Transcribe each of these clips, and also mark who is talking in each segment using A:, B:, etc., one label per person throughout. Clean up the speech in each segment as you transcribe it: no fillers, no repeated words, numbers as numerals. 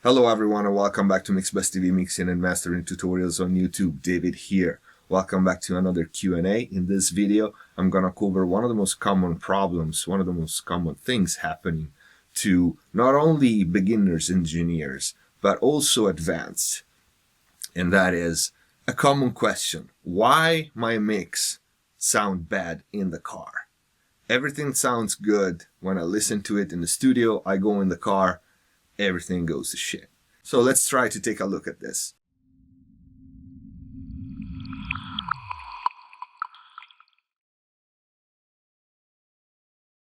A: Hello everyone and welcome back to MixBus TV mixing and mastering tutorials on YouTube. David here. Welcome back to another Q&A. In this video, I'm gonna cover one of the most common problems, one of the most common things happening to not only beginners engineers, but also advanced. And that is a common question. Why my mix sound bad in the car? Everything sounds good when I listen to it in the studio. I go in the car, everything goes to shit. So let's try to take a look at this.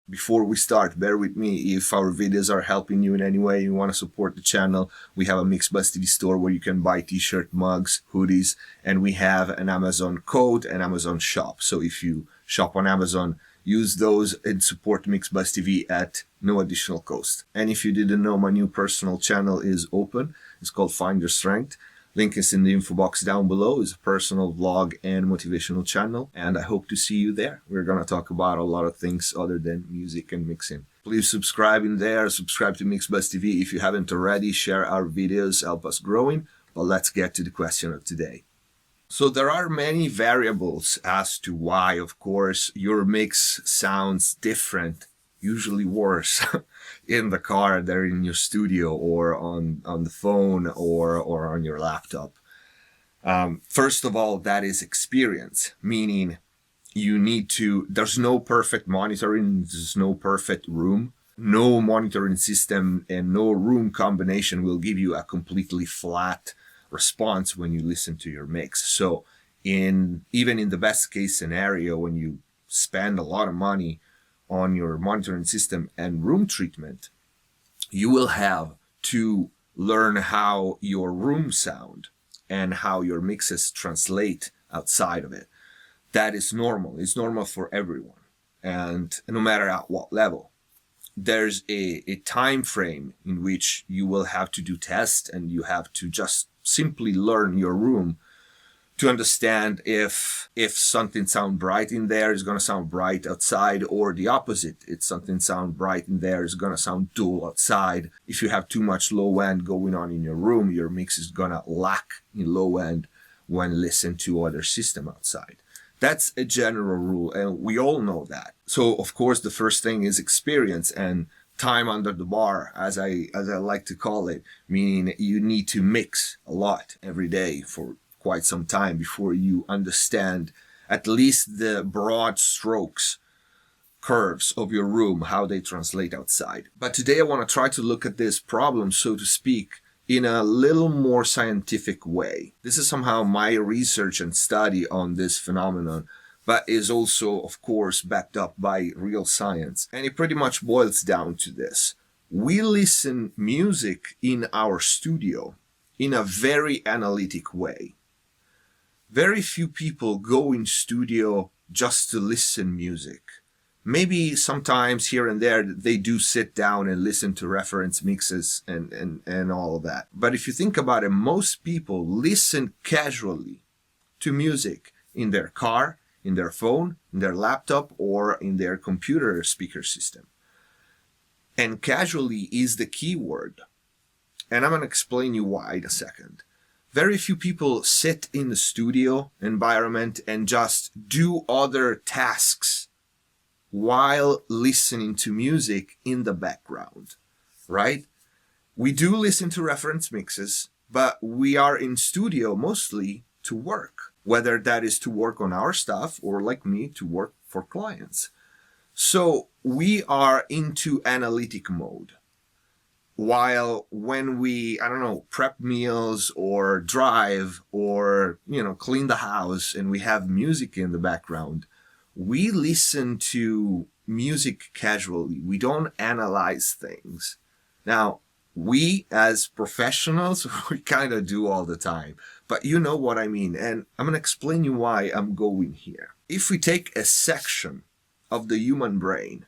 A: Before we start, bear with me if our videos are helping you in any way, you want to support the channel. We have a MixBus TV store where you can buy t-shirt, mugs, hoodies, and we have an Amazon code and Amazon shop. So if you shop on Amazon, use those and support MixBus TV at no additional cost. And if you didn't know, my new personal channel is open. It's called Find Your Strength. Link is in the info box down below. It's a personal vlog and motivational channel, and I hope to see you there. We're gonna talk about a lot of things other than music and mixing. Please subscribe in there. Subscribe to MixBus TV if you haven't already. Share our videos, help us growing. But let's get to the question of today. So there are many variables as to why, of course, your mix sounds different, usually worse, in the car than in your studio or on the phone or on your laptop. First of all, that is experience, meaning there's no perfect monitoring, there's no perfect room. No monitoring system and no room combination will give you a completely flat response when you listen to your mix. So even in the best case scenario, when you spend a lot of money on your monitoring system and room treatment, you will have to learn how your room sound and how your mixes translate outside of it. That is normal. It's normal for everyone, and no matter at what level. There's a time frame in which you will have to do tests, and you have to just simply learn your room to understand if something sound bright in there is going to sound bright outside, or the opposite. If something sound bright in there is going to sound dull outside. If you have too much low end going on in your room, your mix is going to lack in low end when listened to other system outside. That's a general rule, and we all know that. So of course the first thing is experience and time under the bar, as I like to call it, meaning you need to mix a lot every day for quite some time before you understand at least the broad strokes, curves of your room, how they translate outside. But today I want to try to look at this problem, so to speak, in a little more scientific way. This is somehow my research and study on this phenomenon, but is also, of course, backed up by real science. And it pretty much boils down to this. We listen music in our studio in a very analytic way. Very few people go in studio just to listen music. Maybe sometimes here and there they do sit down and listen to reference mixes and all of that. But if you think about it, most people listen casually to music in their car, in their phone, in their laptop, or in their computer speaker system. And casually is the key word. And I'm going to explain you why in a second. Very few people sit in the studio environment and just do other tasks while listening to music in the background, right? We do listen to reference mixes, but we are in studio mostly to work, whether that is to work on our stuff or, like me, to work for clients. So we are into analytic mode. While when we, prep meals or drive or, clean the house and we have music in the background, we listen to music casually. We don't analyze things. Now, we as professionals, we kind of do all the time, but you know what I mean. And I'm going to explain you why I'm going here. If we take a section of the human brain,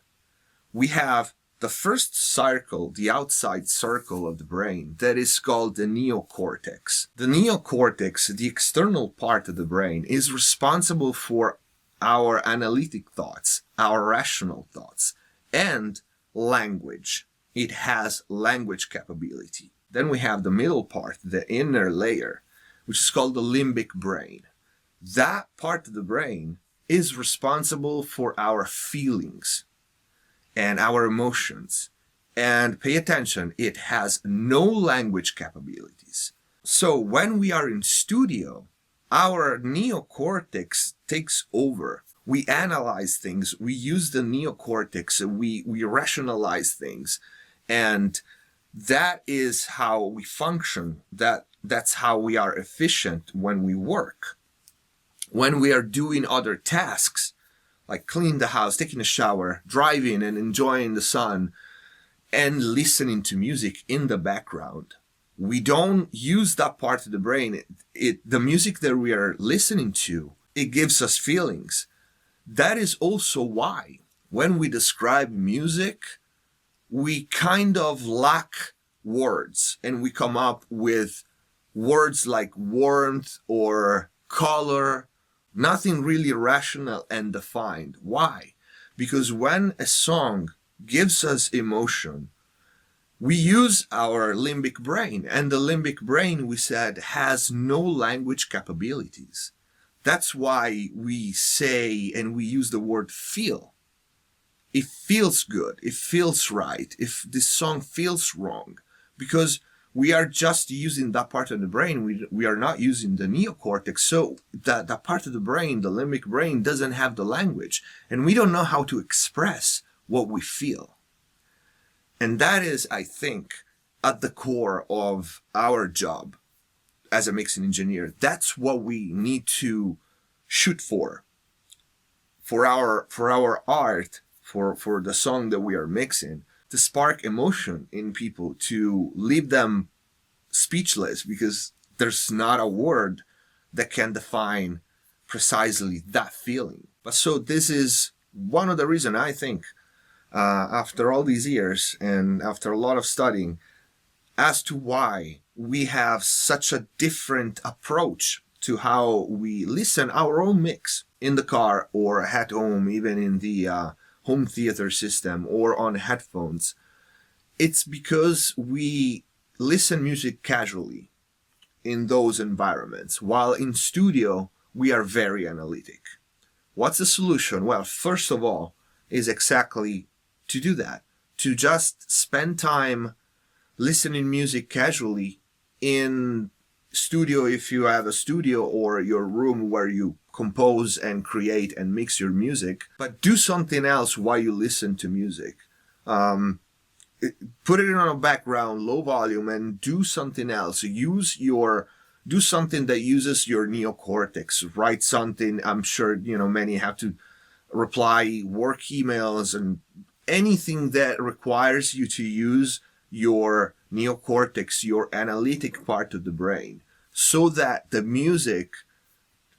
A: we have the first circle, the outside circle of the brain, that is called the neocortex. The neocortex, the external part of the brain, is responsible for our analytic thoughts, our rational thoughts, and language. It has language capability. Then we have the middle part, the inner layer, which is called the limbic brain. That part of the brain is responsible for our feelings and our emotions. And pay attention, it has no language capabilities. So when we are in studio, our neocortex takes over. We analyze things, we use the neocortex, we rationalize things. And that is how we function. That's how we are efficient when we work. When we are doing other tasks, like cleaning the house, taking a shower, driving and enjoying the sun, and listening to music in the background, we don't use that part of the brain. The music that we are listening to, it gives us feelings. That is also why when we describe music, we kind of lack words and we come up with words like warmth or color, nothing really rational and defined. Why? Because when a song gives us emotion, we use our limbic brain, and the limbic brain, we said, has no language capabilities. That's why we say and we use the word feel. It feels good, it feels right, if this song feels wrong, because we are just using that part of the brain. We are not using the neocortex. So that part of the brain, the limbic brain, doesn't have the language, and we don't know how to express what we feel. And that is, I think, at the core of our job as a mixing engineer. That's what we need to shoot for our art, for the song that we are mixing, to spark emotion in people, to leave them speechless, because there's not a word that can define precisely that feeling. But so this is one of the reasons, I think, after all these years and after a lot of studying, as to why we have such a different approach to how we listen our own mix in the car or at home, even in the home theater system or on headphones. It's because we listen music casually in those environments, while in studio we are very analytic. What's the solution? Well, first of all, is exactly to do that, to just spend time listening music casually in studio, if you have a studio, or your room where you compose and create and mix your music, but do something else while you listen to music. Put it on a background, low volume, and do something else. Do something that uses your neocortex. Write something. I'm sure many have to reply work emails and anything that requires you to use your neocortex, your analytic part of the brain, so that the music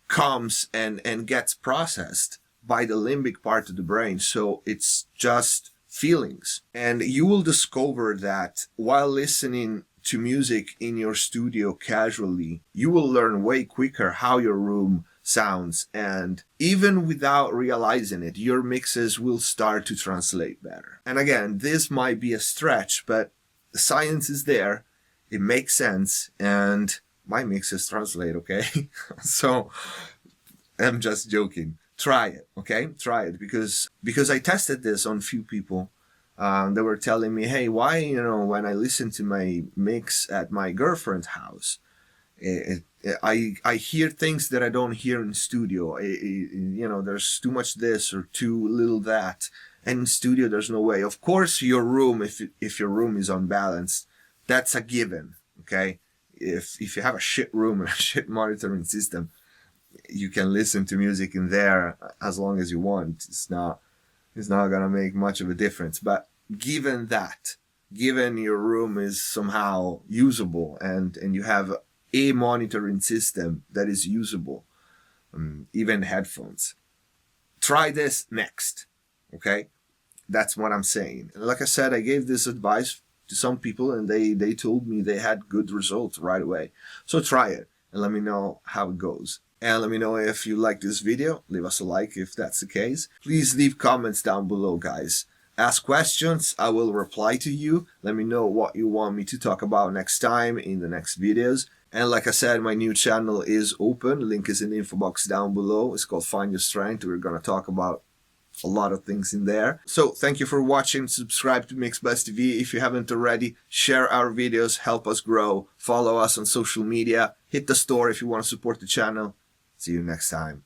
A: comes and gets processed by the limbic part of the brain. So it's just feelings. And you will discover that while listening to music in your studio casually, you will learn way quicker how your room sounds, and even without realizing it, your mixes will start to translate better. And again, this might be a stretch, but the science is there, it makes sense, and my mixes translate, okay? So I'm just joking. Try it, okay? Try it, because I tested this on few people. They were telling me, hey, why, when I listen to my mix at my girlfriend's house, I hear things that I don't hear in studio. There's too much this or too little that, and in studio there's no way. Of course, your room, if your room is unbalanced, that's a given. Okay, if you have a shit room and a shit monitoring system, you can listen to music in there as long as you want. It's not gonna make much of a difference. But given your room is somehow usable and you have a monitoring system that is usable, even headphones, try this next, okay? That's what I'm saying. Like I said, I gave this advice to some people and they told me they had good results right away. So try it and let me know how it goes. And let me know if you like this video. Leave us a like if that's the case. Please leave comments down below, guys. Ask questions. I will reply to you. Let me know what you want me to talk about next time in the next videos. And like I said, my new channel is open. Link is in the info box down below. It's called Find Your Strength. We're going to talk about a lot of things in there. So thank you for watching. Subscribe to MixBuzz TV if you haven't already. Share our videos. Help us grow. Follow us on social media. Hit the store if you want to support the channel. See you next time.